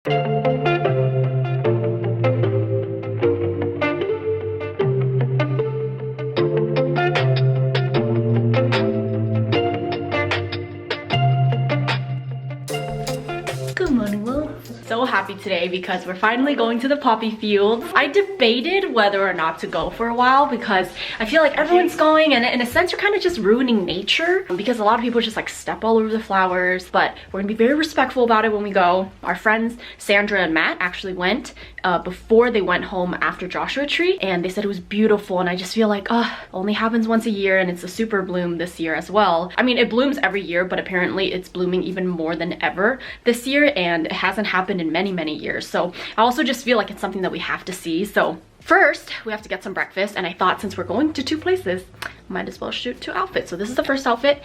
Good morning, love. So happy today because we're finally going to the poppy fields. I debated whether or not to go for a while because I feel like everyone's going, and in a sense you're kind of just ruining nature because a lot of people just like step all over the flowers, but we're gonna be very respectful about it when we go. Our friends Sandra and Matt actually went before they went home after Joshua Tree, and they said it was beautiful, and I just feel like only happens once a year, and it's a super bloom this year as well. I mean, it blooms every year, but apparently it's blooming even more than ever this year, and it hasn't happened in many years. So I also just feel like it's something that we have to see. So first we have to get some breakfast, and I thought since we're going to two places, might as well shoot two outfits. So this is the first outfit.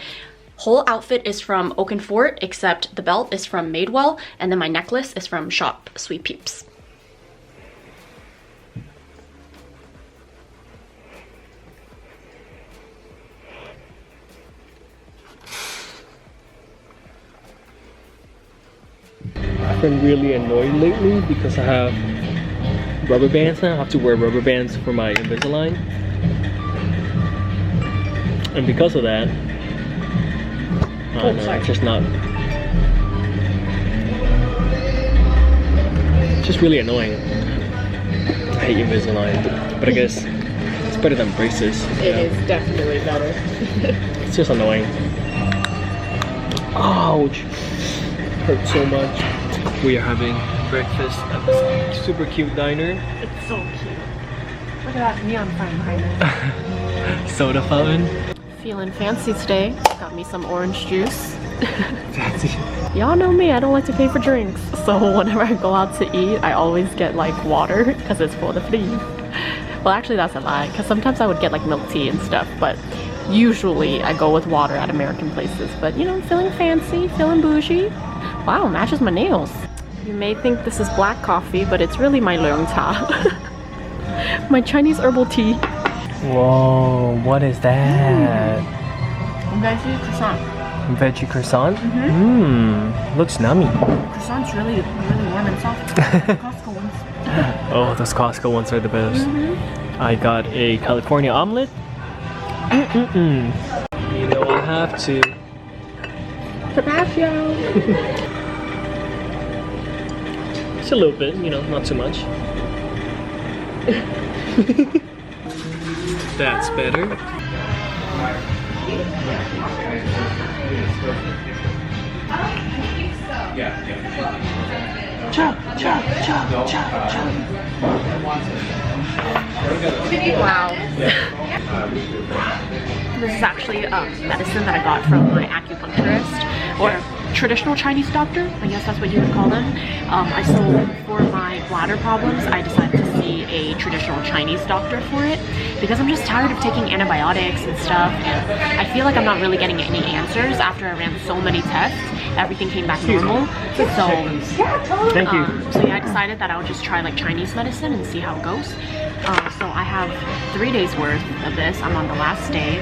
Whole outfit is from Oak and Fort, except the belt is from Madewell, and then my necklace is from Shop Sweet Peeps. I've been really annoyed lately because I have rubber bands now. I have to wear rubber bands for my Invisalign. And because of that, I don't know, it's just not... It's just really annoying. I hate Invisalign, but I guess it's better than braces. It is definitely better. It's just annoying. Ouch! Hurt so much. We are having breakfast at this super cute diner. It's so cute. Look at that neon sign behind it. Soda fountain. Feeling fancy today. Got me some orange juice. Fancy. Y'all know me, I don't like to pay for drinks. So whenever I go out to eat, I always get like water because it's for the free. Well, actually that's a lie, because sometimes I would get like milk tea and stuff, but usually I go with water at American places. But you know, feeling fancy, feeling bougie. Wow, matches my nails. You may think this is black coffee, but it's really my leung cha. My Chinese herbal tea. Whoa, what is that? Veggie croissant. Veggie croissant? Looks nummy. Croissant's really warm and soft. Costco ones. Oh, those Costco ones are the best. I got a California omelet. You know I have to. Pistachio. Just a little bit, you know, not too much. That's better. Chop, chop, chop, chop, chop. Wow. This is actually medicine that I got from my acupuncturist, or traditional Chinese doctor, I guess that's what you would call them. So for my bladder problems, I decided to see a traditional Chinese doctor for it because I'm just tired of taking antibiotics and stuff, and I feel like I'm not really getting any answers. After I ran so many tests, everything came back normal. So thank you. So yeah, I decided that I would just try like Chinese medicine and see how it goes. So I have 3 days worth of this. I'm on the last day.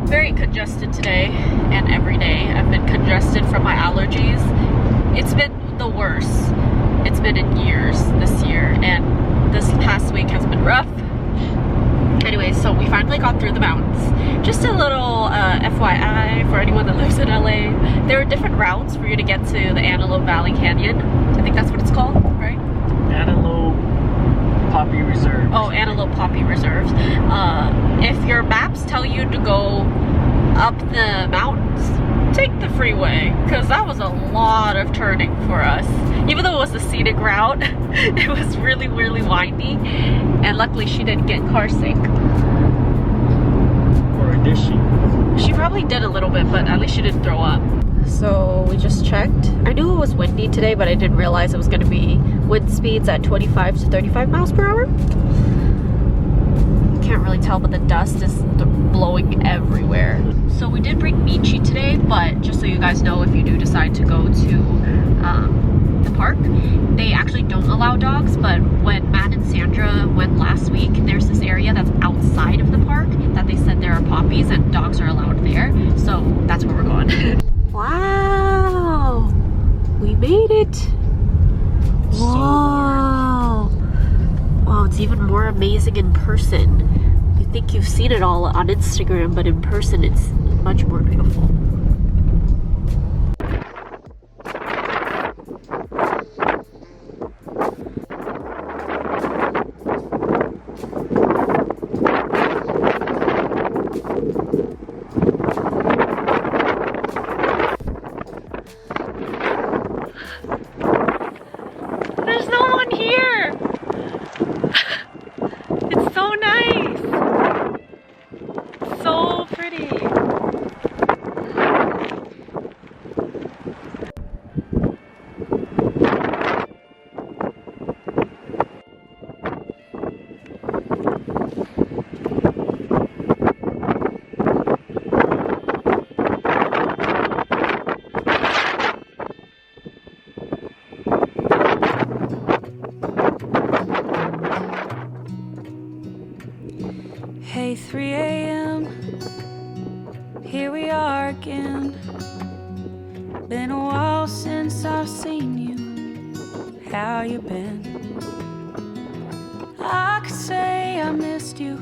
Very congested today, and every day I've been congested from my allergies. It's been the worst it's been in years this year, and this past week has been rough. Anyways, so we finally got through the mountains. Just a little FYI for anyone that lives in LA, there are different routes for you to get to the Antelope Valley Canyon. I think that's what it's called, right? Antelope Poppy Reserve. Oh, Antelope Poppy Reserves. If your maps tell you to go up the mountains, take the freeway, because that was a lot of turning for us. Even though it was a scenic route, it was really windy, and luckily she didn't get car sick. Or did she? She probably did a little bit, but at least she didn't throw up. So we just checked. I knew it was windy today, but I didn't realize it was going to be wind speeds at 25 to 35 miles per hour. Can't really tell, but the dust is blowing everywhere. So we did bring Michi today, but just so you guys know, if you do decide to go to the park, they actually don't allow dogs, but puppies and dogs are allowed there. So that's where we're going. Wow! We made it! Wow! Wow, it's even more amazing in person. You think you've seen it all on Instagram, but in person it's much more beautiful. There's no one here! It's so nice! So pretty! Hey, 3 a.m. Here we are again. Been a while since I've seen you. How you been? I could say I missed you,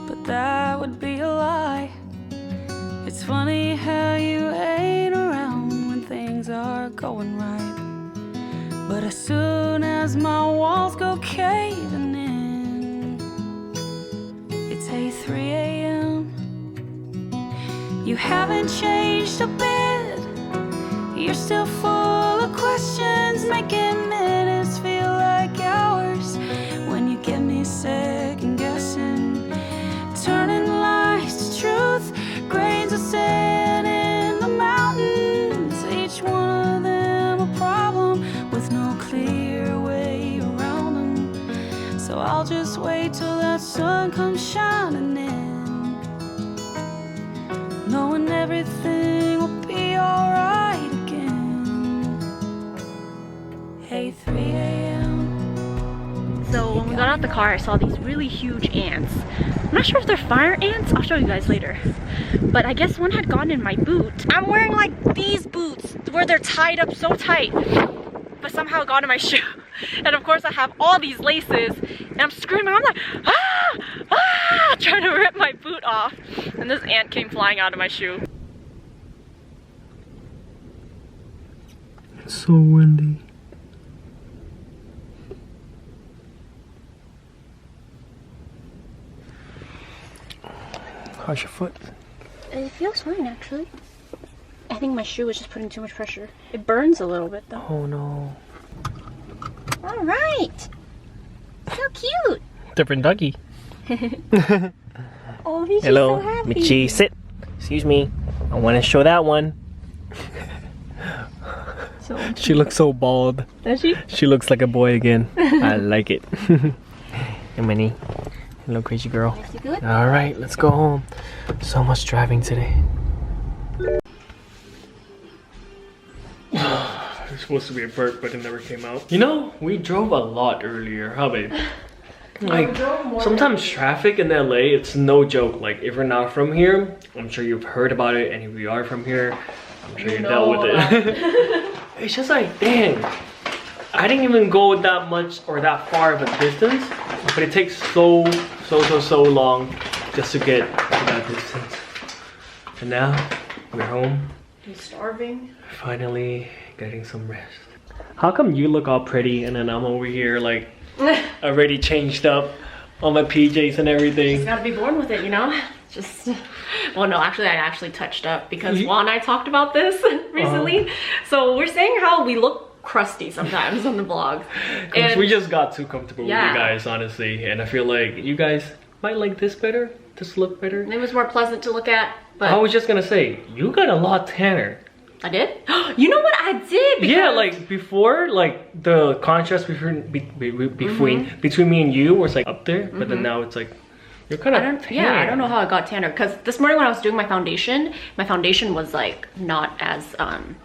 but that would be a lie. It's funny how you ain't around when things are going right. But as soon as my walls go caving in, it's 3 a.m. You haven't changed a bit. You're still full of questions, making minutes feel like hours. When you get me second guessing, turning lies to truth, grains of sand in the mountains. Each one of them a problem with no clear way around them. So I'll just wait till that sun comes shining in, knowing everything will be alright again. Hey, 3 a.m. So when we got out the car, I saw these really huge ants. I'm not sure if they're fire ants. I'll show you guys later. But I guess one had gone in my boot. I'm wearing like these boots where they're tied up so tight, but somehow it got in my shoe. And of course I have all these laces and I'm screaming. I'm like, ah, ah, trying to rip my boot off. And this ant came flying out of my shoe. It's so windy. How's your foot? It feels fine actually. I think my shoe was just putting too much pressure. It burns a little bit though. Oh no. All right. So cute. Different doggy. Oh, he's Hello, just so happy. Michi, sit. Excuse me. I want to show that one. So She looks so bald. does she? She looks like a boy again. I like it. Hey, Minnie. Hello, crazy girl. Is he good? All right, let's go home. So much driving today. There's supposed to be a burp, but it never came out. You know, we drove a lot earlier, huh, babe? Like, sometimes traffic in LA, it's no joke. Like, if you're not from here, I'm sure you've heard about it, and if you are from here, I'm sure you dealt with it. It's just like, dang, I didn't even go that much or that far of a distance, but it takes so long just to get to that distance. And now, we're home. He's starving. Finally getting some rest. How come you look all pretty and then I'm over here like already changed up on my PJs and everything? Just gotta be born with it, you know? Just, well no, actually I actually touched up because Juan and I talked about this recently. So we're saying how we look crusty sometimes on the vlog. And we just got too comfortable with Yeah. you guys, honestly. And I feel like you guys might like this better, this look better. It was more pleasant to look at, but I was just gonna say, you got a lot tanner. I did? You know what I did? Yeah, like before, like the contrast between me and you was like up there, but then now it's like You're kind of tan. Yeah, I don't know how I got tanner, because this morning when I was doing my foundation was like not as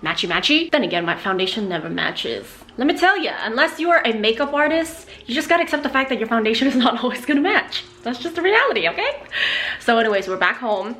matchy-matchy. Then again, my foundation never matches. Let me tell you, unless you are a makeup artist, you just gotta accept the fact that your foundation is not always gonna match. That's just the reality, okay? So anyways, we're back home.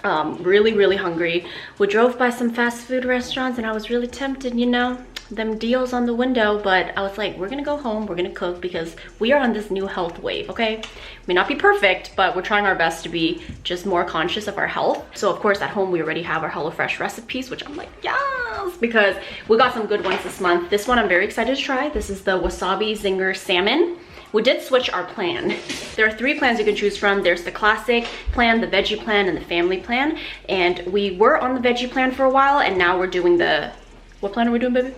Really hungry. We drove by some fast food restaurants and I was really tempted, you know, them deals on the window, but I was like, we're gonna go home, we're gonna cook, because we are on this new health wave, okay? May not be perfect, but we're trying our best to be just more conscious of our health. So of course at home we already have our HelloFresh recipes, which I'm like, yes, because we got some good ones this month. This one I'm very excited to try. This is the Wasabi Zinger Salmon. We did switch our plan. There are 3 plans you can choose from. There's the classic plan, the veggie plan, and the family plan. And we were on the veggie plan for a while, and now we're doing the, what plan are we doing, baby?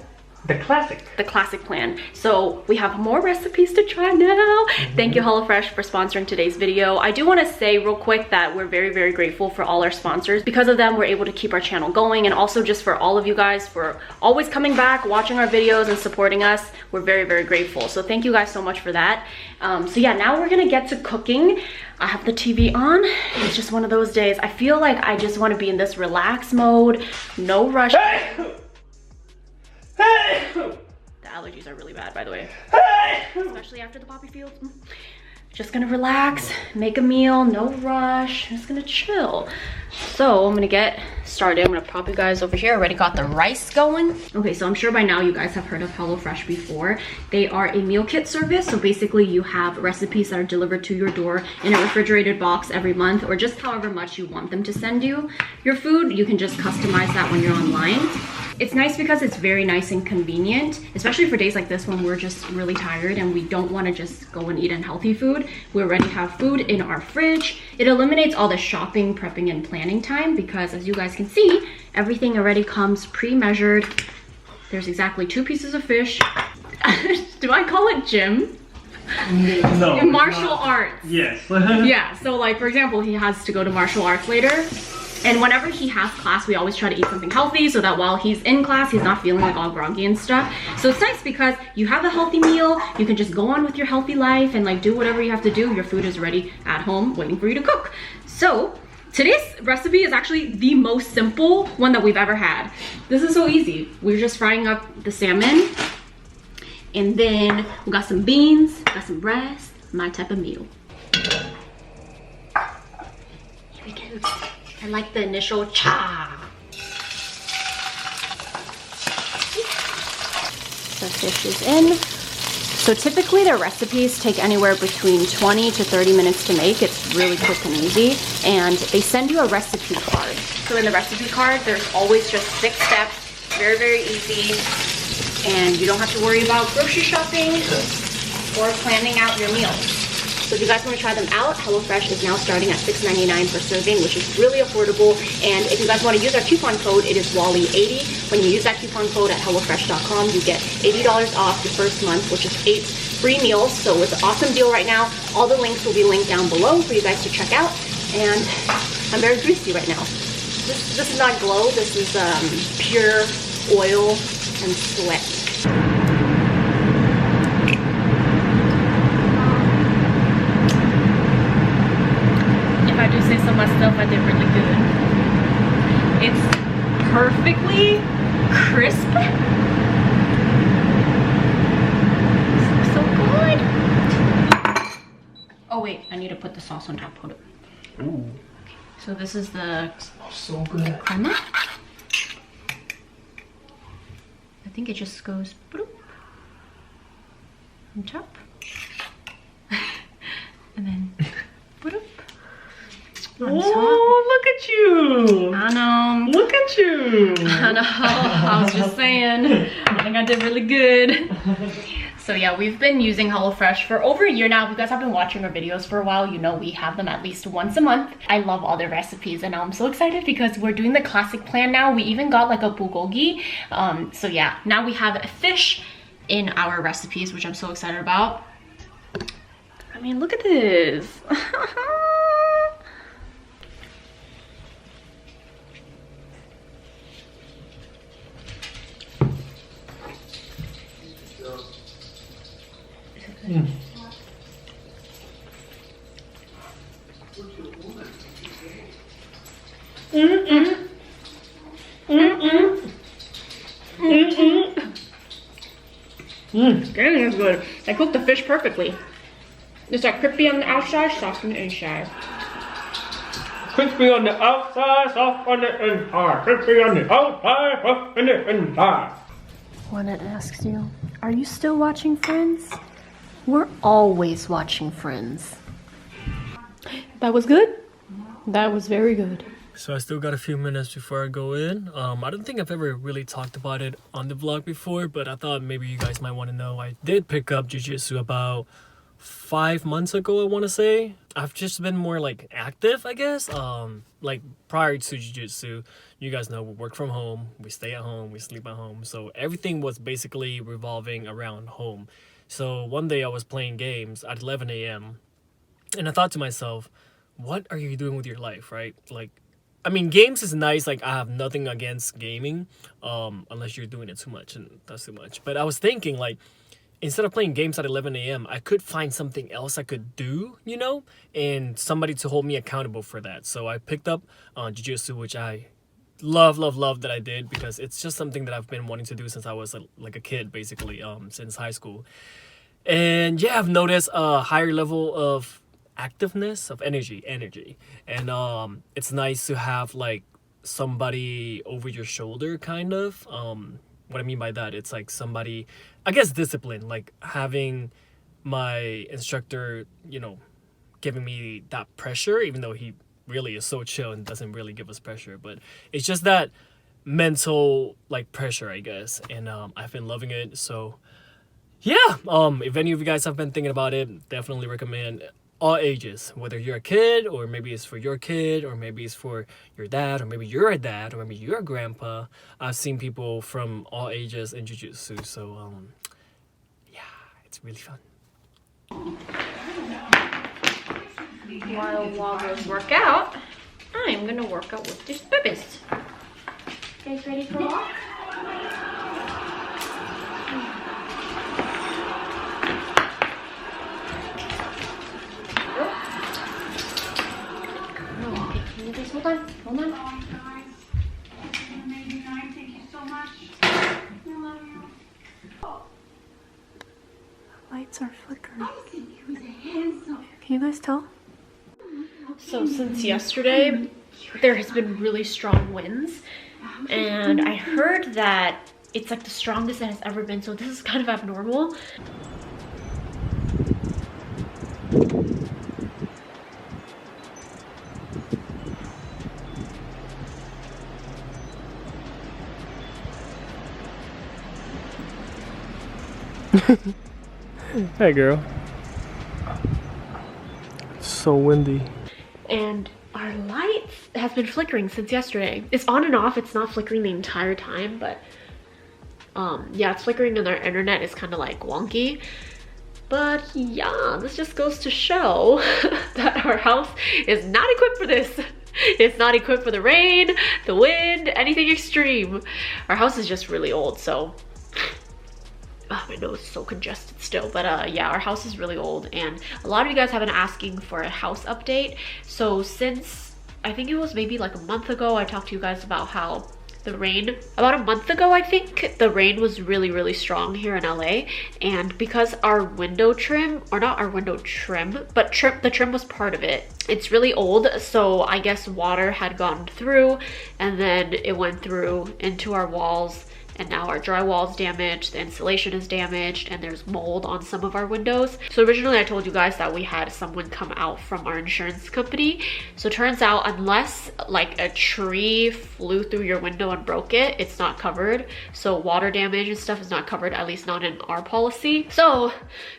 The classic. The classic plan. So we have more recipes to try now. Thank you HelloFresh for sponsoring today's video. I do want to say real quick that we're very grateful for all our sponsors. Because of them, we're able to keep our channel going, and also just for all of you guys for always coming back, watching our videos and supporting us. We're very grateful. So thank you guys so much for that. So yeah, now we're gonna get to cooking. I have the TV on. It's just one of those days. I feel like I just want to be in this relaxed mode, no rush. The allergies are really bad, by the way. Especially after the poppy fields. Just gonna relax, make a meal, no rush. Just gonna chill. So I'm gonna get started. I'm gonna prop you guys over here. Already got the rice going. Okay, so I'm sure by now you guys have heard of HelloFresh before. They are a meal kit service. So basically you have recipes that are delivered to your door in a refrigerated box every month, or just however much you want them to send you your food. You can just customize that when you're online. It's nice because it's very nice and convenient, especially for days like this when we're just really tired and we don't want to just go and eat unhealthy food. We already have food in our fridge. It eliminates all the shopping, prepping, and planning time, because as you guys can see, everything already comes pre-measured. There's exactly 2 pieces of fish. Do I call it gym? No. Martial arts. Yes. Yeah, so like for example, he has to go to martial arts later. And whenever he has class, we always try to eat something healthy so that while he's in class, he's not feeling like all groggy and stuff. So it's nice because you have a healthy meal, you can just go on with your healthy life and like do whatever you have to do. Your food is ready at home waiting for you to cook. So today's recipe is actually the most simple one that we've ever had. This is so easy. We're just frying up the salmon, and then we got some beans, got some rice, my type of meal. Here we go. I like the initial cha. The fish is in. So typically their recipes take anywhere between 20 to 30 minutes to make. It's really quick and easy. And they send you a recipe card. So in the recipe card, there's always just 6 steps. Very easy. And you don't have to worry about grocery shopping or planning out your meals. So if you guys want to try them out, HelloFresh is now starting at $6.99 per serving, which is really affordable. And if you guys want to use our coupon code, it is Wally80. When you use that coupon code at HelloFresh.com, you get $80 off your first month, which is 8 free meals. So it's an awesome deal right now. All the links will be linked down below for you guys to check out. And I'm very greasy right now. This is not glow. This is pure oil and sweat. If I do say so myself, I did really good. It's perfectly crisp. This looks so good. Oh wait, I need to put the sauce on top. Hold it. Ooh. So this is the So good. crema. I think it just goes bloop on top. And then bloop. Oh, look at you! I know. Look at you! I know. I was just saying. I think I did really good. So yeah, we've been using HelloFresh for over a year now. If you guys have been watching our videos for a while, you know we have them at least once a month. I love all their recipes, and I'm so excited because we're doing the classic plan now. We even got like a bulgogi. So yeah, now we have fish in our recipes, which I'm so excited about. I mean, look at this. skin is good. They cooked the fish perfectly. It's like crispy on the outside, soft on the inside. Crispy on the outside, soft on the inside. Crispy on the outside, soft on the inside. When it asks you, are you still watching Friends? We're always watching Friends. That was good. That was very good. So I still got a few minutes before I go in. I don't think I've ever really talked about it on the vlog before, but I thought maybe you guys might want to know. I did pick up jiu-jitsu about 5 months ago, I want to say. I've just been more like active, I guess. Like prior to jiu-jitsu, you guys know we work from home, we stay at home, we sleep at home. So everything was basically revolving around home. So one day I was playing games at 11 a.m. and I thought to myself, what are you doing with your life, right? Like, I mean, games is nice. Like, I have nothing against gaming, unless you're doing it too much, and that's too much. But I was thinking, like, instead of playing games at 11 a.m., I could find something else I could do, you know, and somebody to hold me accountable for that. So I picked up jiu-jitsu, which I love that I did, because it's just something that I've been wanting to do since I was like a kid, basically, since high school. And yeah, I've noticed a higher level of activeness, of energy, and it's nice to have like somebody over your shoulder, kind of. What I mean by that, it's like somebody, I guess, discipline, like having my instructor, you know, giving me that pressure, even though he really is so chill and doesn't really give us pressure, but it's just that mental like pressure, I guess. And I've been loving it. So yeah, if any of you guys have been thinking about it, definitely recommend. All ages, whether you're a kid, or maybe it's for your kid, or maybe it's for your dad, or maybe you're a dad, or maybe you're a grandpa. I've seen people from all ages in jiu-jitsu, so yeah, it's really fun. While Wagos work out, I'm gonna work out with these babies. You guys ready for a walk? Hold on. Lights are flickering. Can you guys tell? So since yesterday, there has been really strong winds, and I heard that it's like the strongest it has ever been, so this is kind of abnormal. Hey girl. It's so windy. And our lights has been flickering since yesterday. It's on and off, it's not flickering the entire time, but yeah, it's flickering, and our internet is kind of like wonky. But yeah, this just goes to show that our house is not equipped for this. It's not equipped for the rain, the wind, anything extreme. Our house is just really old, so oh, my nose is so congested still. But yeah, our house is really old, and a lot of you guys have been asking for a house update. So since I think it was maybe like a month ago, I talked to you guys about how the rain, about a month ago I think, the rain was really strong here in LA. And because our window trim, or not our window trim, but the trim was part of it, it's really old, so I guess water had gone through, and then it went through into our walls, and now our drywall is damaged, the insulation is damaged, and there's mold on some of our windows. So originally I told you guys that we had someone come out from our insurance company. So turns out, unless like a tree flew through your window and broke it, it's not covered. So water damage and stuff is not covered, at least not in our policy. So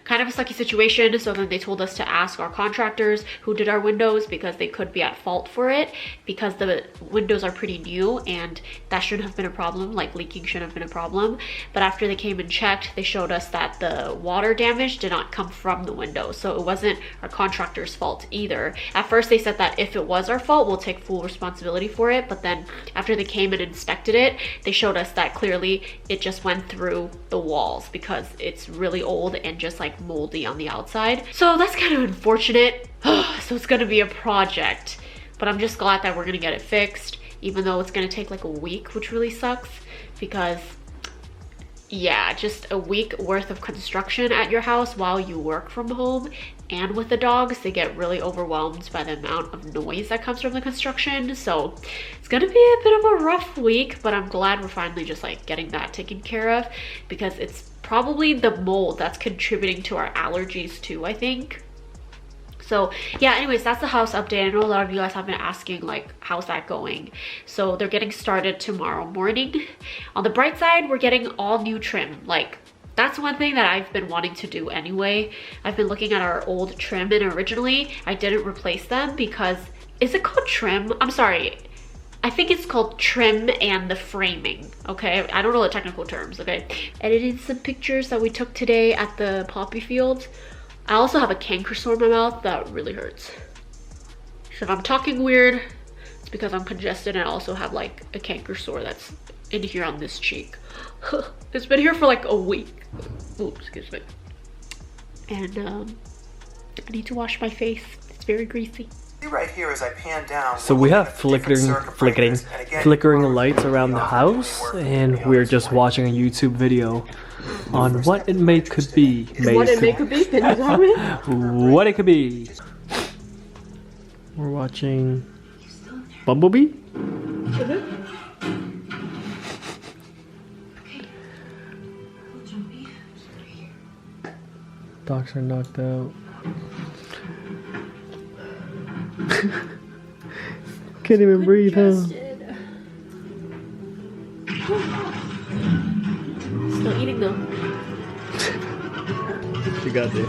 kind of a sucky situation. So then they told us to ask our contractors who did our windows, because they could be at fault for it, because the windows are pretty new and that shouldn't have been a problem. Like leaking shouldn't have been a problem. But after they came and checked, they showed us that the water damage did not come from the window, so it wasn't our contractor's fault either. At first they said that if it was our fault, we'll take full responsibility for it, but then after they came and inspected it, they showed us that clearly it just went through the walls because it's really old and just like moldy on the outside. So that's kind of unfortunate. So it's gonna be a project, but I'm just glad that we're gonna get it fixed, even though it's gonna take like a week, which really sucks, because yeah, just a week worth of construction at your house while you work from home. And with the dogs, they get really overwhelmed by the amount of noise that comes from the construction. So it's gonna be a bit of a rough week, but I'm glad we're finally just like getting that taken care of, because it's probably the mold that's contributing to our allergies too, I think. So yeah, anyways, that's the house update. I know a lot of you guys have been asking like, how's that going? So they're getting started tomorrow morning. On the bright side, we're getting all new trim. Like, that's one thing that I've been wanting to do anyway. I've been looking at our old trim, and originally I didn't replace them because, is it called trim? I'm sorry. I think it's called trim and the framing, okay? I don't know the technical terms, okay? Edited some pictures that we took today at the poppy fields. I also have a canker sore in my mouth that really hurts. So if I'm talking weird, it's because I'm congested, and I also have like a canker sore that's in here on this cheek. It's been here for like a week. Oops, excuse me. And I need to wash my face. It's very greasy. Right here as I pan down. So we have flickering lights around the house, and we're just watching a YouTube video on what it could be. What it could be? Can you tell me? What it could be. We're watching Bumblebee. Dogs are knocked out. Can't even breathe, huh? Still eating them. She got there.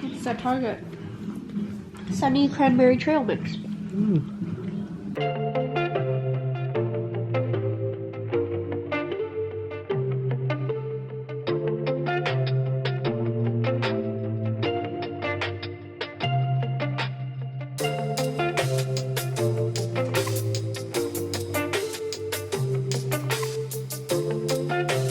It's at Target. Sunny cranberry trail mix.